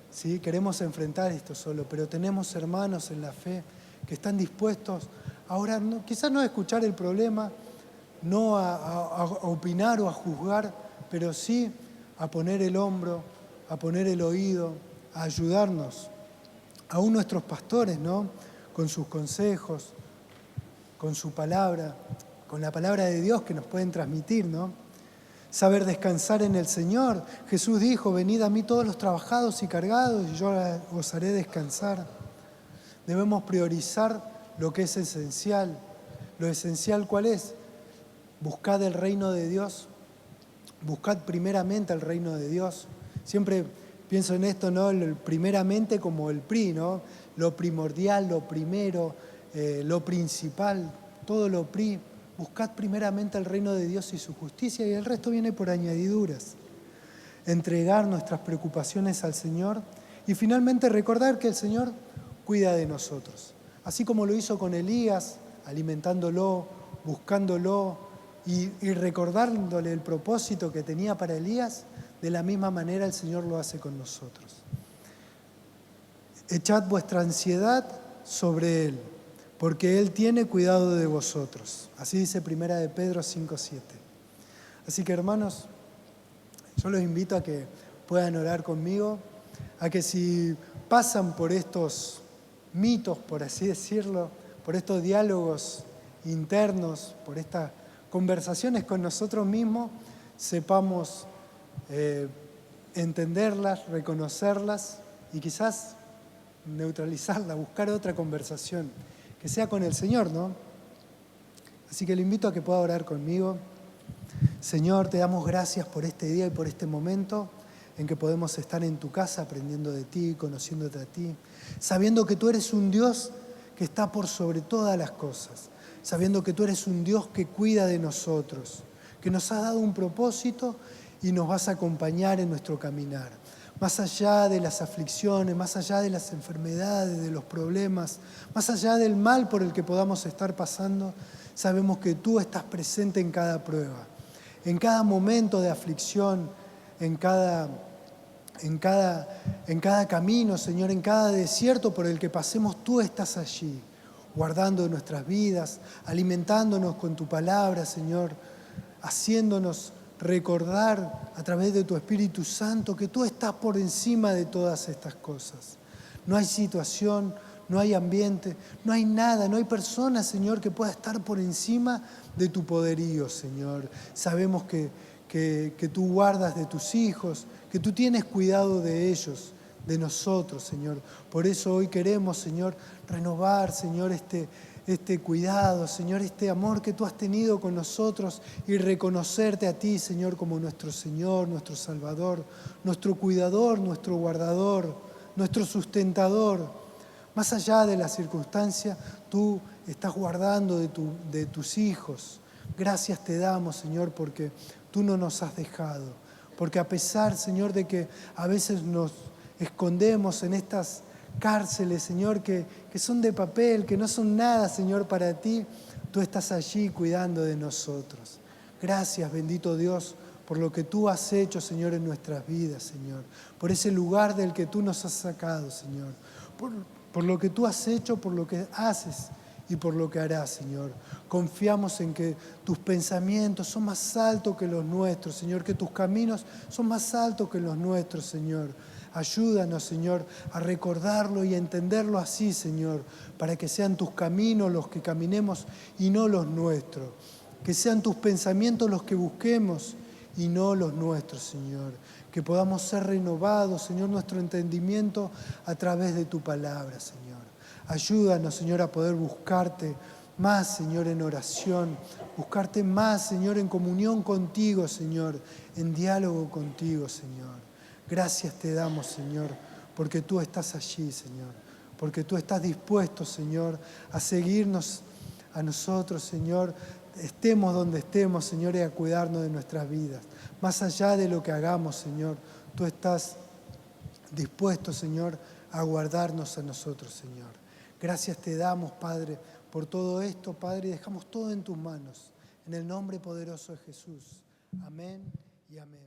¿Sí? Queremos enfrentar esto solo, pero tenemos hermanos en la fe que están dispuestos a orar, quizás no a escuchar el problema, no a opinar o a juzgar, pero sí a poner el hombro, a poner el oído, a ayudarnos. Aún nuestros pastores, ¿no?, con sus consejos, con su palabra, con la palabra de Dios que nos pueden transmitir, ¿no? Saber descansar en el Señor. Jesús dijo: venid a mí todos los trabajados y cargados y yo os haré descansar. Debemos priorizar lo que es esencial. Lo esencial, ¿cuál es? Buscad el reino de Dios. Buscad primeramente el reino de Dios. Siempre pienso en esto, ¿no?, primeramente como el PRI, ¿no? Lo primordial, lo primero, lo principal, todo lo PRI. Buscad primeramente el reino de Dios y su justicia, y el resto viene por añadiduras. Entregar nuestras preocupaciones al Señor y finalmente recordar que el Señor cuida de nosotros. Así como lo hizo con Elías, alimentándolo, buscándolo y recordándole el propósito que tenía para Elías, de la misma manera el Señor lo hace con nosotros. Echad vuestra ansiedad sobre Él, porque Él tiene cuidado de vosotros. Así dice 1 de Pedro 5:7. Así que, hermanos, yo los invito a que puedan orar conmigo, a que si pasan por estos mitos, por así decirlo, por estos diálogos internos, por estas conversaciones con nosotros mismos, sepamos entenderlas, reconocerlas y quizás neutralizarlas, buscar otra conversación, que sea con el Señor, ¿no? Así que le invito a que pueda orar conmigo. Señor, te damos gracias por este día y por este momento en que podemos estar en tu casa aprendiendo de ti, conociéndote a ti, sabiendo que tú eres un Dios que está por sobre todas las cosas, sabiendo que tú eres un Dios que cuida de nosotros, que nos has dado un propósito y nos vas a acompañar en nuestro caminar. Más allá de las aflicciones, más allá de las enfermedades, de los problemas, más allá del mal por el que podamos estar pasando, sabemos que tú estás presente en cada prueba, en cada momento de aflicción, en cada camino, Señor, en cada desierto por el que pasemos, tú estás allí, guardando nuestras vidas, alimentándonos con tu palabra, Señor, haciéndonos recordar a través de tu Espíritu Santo que tú estás por encima de todas estas cosas. No hay situación, no hay ambiente, no hay nada, no hay persona, Señor, que pueda estar por encima de tu poderío, Señor. Sabemos que tú guardas de tus hijos, que tú tienes cuidado de ellos, de nosotros, Señor. Por eso hoy queremos, Señor, renovar, Señor, este cuidado, Señor, este amor que tú has tenido con nosotros y reconocerte a ti, Señor, como nuestro Señor, nuestro Salvador, nuestro cuidador, nuestro guardador, nuestro sustentador. Más allá de la circunstancia, tú estás guardando de tus hijos. Gracias te damos, Señor, porque tú no nos has dejado. Porque a pesar, Señor, de que a veces nos escondemos en estas cárceles, Señor, que son de papel, que no son nada, Señor, para ti, tú estás allí cuidando de nosotros. Gracias, bendito Dios, por lo que tú has hecho, Señor, en nuestras vidas, Señor. Por ese lugar del que tú nos has sacado, Señor. Por lo que tú has hecho, por lo que haces y por lo que harás, Señor. Confiamos en que tus pensamientos son más altos que los nuestros, Señor, que tus caminos son más altos que los nuestros, Señor. Ayúdanos, Señor, a recordarlo y a entenderlo así, Señor, para que sean tus caminos los que caminemos y no los nuestros. Que sean tus pensamientos los que busquemos y no los nuestros, Señor. Que podamos ser renovados, Señor, nuestro entendimiento a través de tu palabra, Señor. Ayúdanos, Señor, a poder buscarte más, Señor, en oración, buscarte más, Señor, en comunión contigo, Señor, en diálogo contigo, Señor. Gracias te damos, Señor, porque tú estás allí, Señor, porque tú estás dispuesto, Señor, a seguirnos a nosotros, Señor, estemos donde estemos, Señor, y a cuidarnos de nuestras vidas. Más allá de lo que hagamos, Señor, tú estás dispuesto, Señor, a guardarnos a nosotros, Señor. Gracias te damos, Padre, por todo esto, Padre, y dejamos todo en tus manos. En el nombre poderoso de Jesús. Amén y amén.